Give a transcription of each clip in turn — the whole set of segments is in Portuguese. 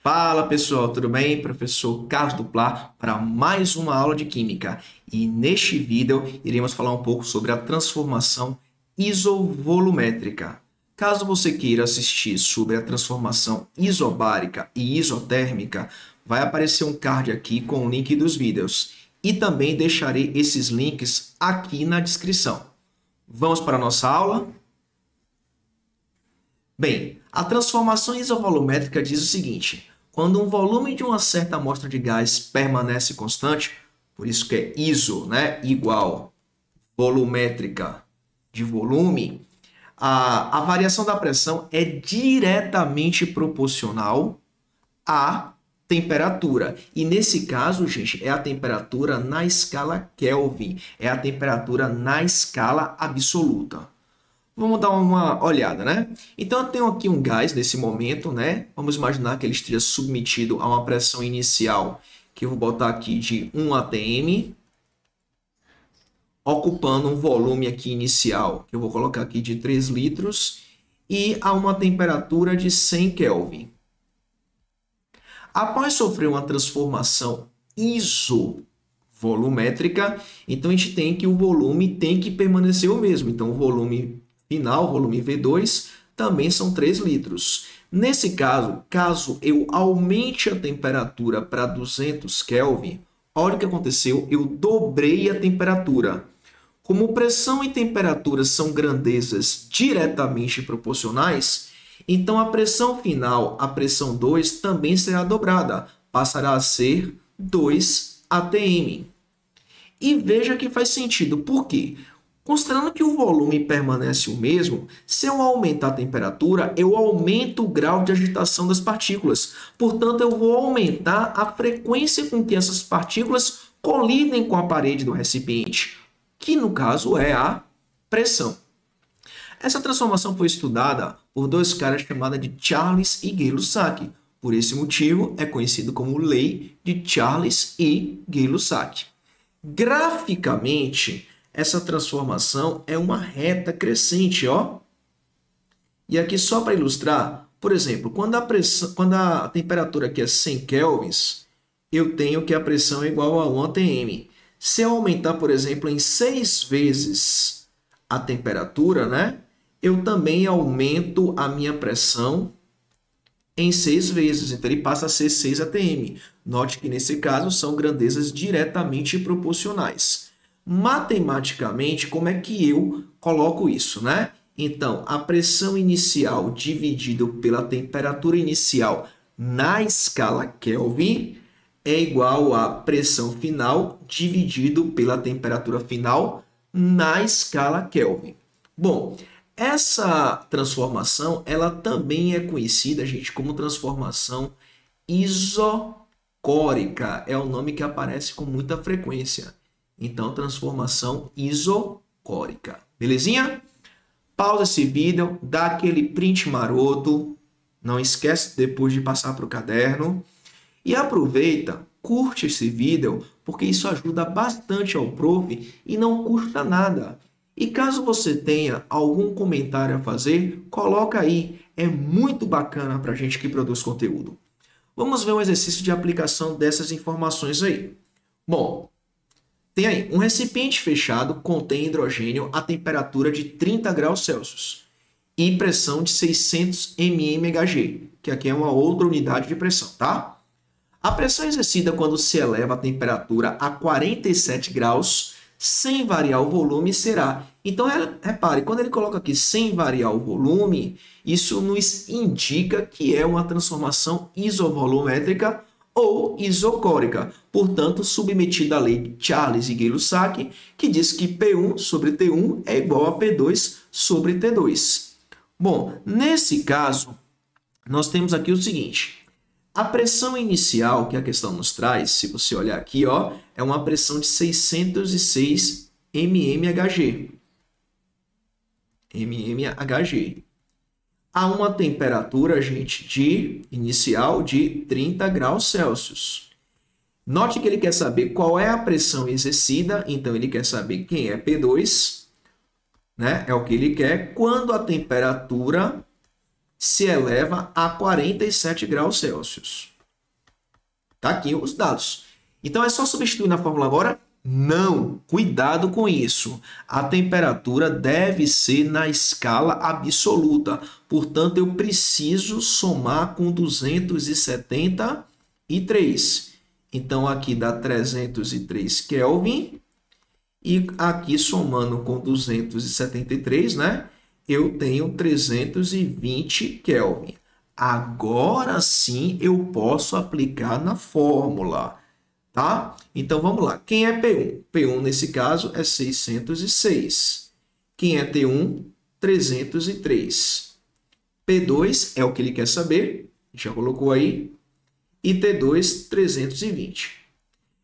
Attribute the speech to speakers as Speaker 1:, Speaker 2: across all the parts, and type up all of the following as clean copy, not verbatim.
Speaker 1: Fala pessoal, tudo bem? Professor Carlos Duplar para mais uma aula de Química. E neste vídeo iremos falar um pouco sobre a transformação isovolumétrica. Caso você queira assistir sobre a transformação isobárica e isotérmica, vai aparecer um card aqui com o link dos vídeos. E também deixarei esses links aqui na descrição. Vamos para a nossa aula? Bem, a transformação isovolumétrica diz o seguinte: quando um volume de uma certa amostra de gás permanece constante, por isso que é iso, né, igual volumétrica de volume, a variação da pressão é diretamente proporcional à temperatura. E nesse caso, gente, é a temperatura na escala Kelvin, é a temperatura na escala absoluta. Vamos dar uma olhada, né? Então, eu tenho aqui um gás nesse momento, né? Vamos imaginar que ele esteja submetido a uma pressão inicial, que eu vou botar aqui de 1 atm, ocupando um volume aqui inicial, que eu vou colocar aqui de 3 litros, e a uma temperatura de 100 Kelvin. Após sofrer uma transformação isovolumétrica, então a gente tem que o volume tem que permanecer o mesmo. Então, o volume final, volume V2, também são 3 litros. Nesse caso, caso eu aumente a temperatura para 200 Kelvin, olha o que aconteceu, eu dobrei a temperatura. Como pressão e temperatura são grandezas diretamente proporcionais, então a pressão final, a pressão 2, também será dobrada, passará a ser 2 atm. E veja que faz sentido, por quê? Considerando que o volume permanece o mesmo, se eu aumentar a temperatura, eu aumento o grau de agitação das partículas. Portanto, eu vou aumentar a frequência com que essas partículas colidem com a parede do recipiente, que no caso é a pressão. Essa transformação foi estudada por dois caras chamados de Charles e Gay-Lussac. Por esse motivo, é conhecido como Lei de Charles e Gay-Lussac. Graficamente, essa transformação é uma reta crescente, ó. E aqui só para ilustrar, por exemplo, quando a temperatura aqui é 100 kelvins, eu tenho que a pressão é igual a 1 atm. Se eu aumentar, por exemplo, em 6 vezes a temperatura, né, eu também aumento a minha pressão em 6 vezes. Então, ele passa a ser 6 atm. Note que, nesse caso, são grandezas diretamente proporcionais. Matematicamente, como é que eu coloco isso, né? Então, a pressão inicial dividido pela temperatura inicial na escala Kelvin é igual à pressão final dividido pela temperatura final na escala Kelvin. Bom, essa transformação, ela também é conhecida, gente, como transformação isocórica. É o nome que aparece com muita frequência. Então, transformação isocórica. Belezinha? Pausa esse vídeo, dá aquele print maroto. Não esquece depois de passar para o caderno. E aproveita, curte esse vídeo, porque isso ajuda bastante ao prof e não custa nada. E caso você tenha algum comentário a fazer, coloca aí. É muito bacana para a gente que produz conteúdo. Vamos ver um exercício de aplicação dessas informações aí. Bom, tem aí, um recipiente fechado contém hidrogênio a temperatura de 30 graus Celsius e pressão de 600 mmHg, que aqui é uma outra unidade de pressão, tá? A pressão exercida quando se eleva a temperatura a 47 graus, sem variar o volume, será. Então, repare, quando ele coloca aqui sem variar o volume, isso nos indica que é uma transformação isovolumétrica ou isocórica, portanto, submetida à lei de Charles e Gay-Lussac, que diz que P1 sobre T1 é igual a P2 sobre T2. Bom, nesse caso, nós temos aqui o seguinte: a pressão inicial que a questão nos traz, se você olhar aqui, ó, é uma pressão de 606 mmHg. A uma temperatura, gente, inicial de 30 graus Celsius. Note que ele quer saber qual é a pressão exercida, então ele quer saber quem é P2, né? É o que ele quer quando a temperatura se eleva a 47 graus Celsius. Tá aqui os dados. Então é só substituir na fórmula agora? Não, cuidado com isso. A temperatura deve ser na escala absoluta. Portanto, eu preciso somar com 273. Então, aqui dá 303 Kelvin. E aqui, somando com 273, né? Eu tenho 320 Kelvin. Agora sim, eu posso aplicar na fórmula. Tá? Então, vamos lá. Quem é P1? P1, nesse caso, é 606. Quem é T1? 303. P2 é o que ele quer saber. Já colocou aí. E T2, 320.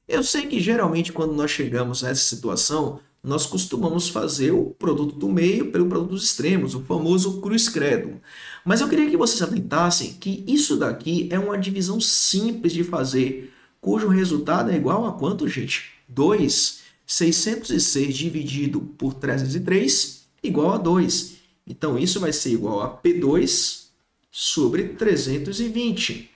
Speaker 1: Eu sei que, geralmente, quando nós chegamos a essa situação, nós costumamos fazer o produto do meio pelo produto dos extremos, o famoso cruz credo. Mas eu queria que vocês atentassem que isso daqui é uma divisão simples de fazer, cujo resultado é igual a quanto, gente? 2. 606 dividido por 303 igual a 2. Então, isso vai ser igual a P2 sobre 320.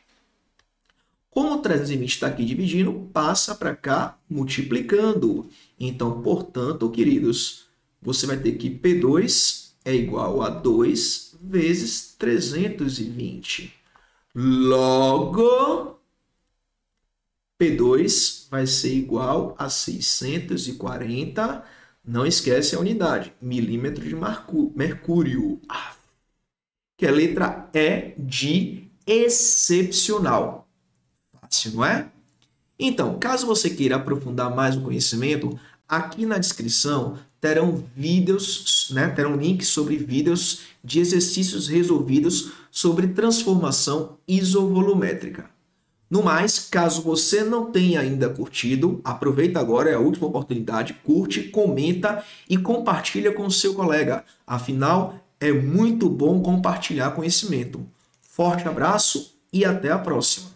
Speaker 1: Como o 320 está aqui dividindo, passa para cá multiplicando. Então, portanto, queridos, você vai ter que P2 é igual a 2 vezes 320. Logo, P2 vai ser igual a 640, não esquece a unidade, milímetro de mercúrio, que a letra E de excepcional. Fácil, não é? Então, caso você queira aprofundar mais o conhecimento, aqui na descrição terão vídeos, né? Terão links sobre vídeos de exercícios resolvidos sobre transformação isovolumétrica. No mais, caso você não tenha ainda curtido, aproveita agora, é a última oportunidade, curte, comenta e compartilha com o seu colega. Afinal, é muito bom compartilhar conhecimento. Forte abraço e até a próxima!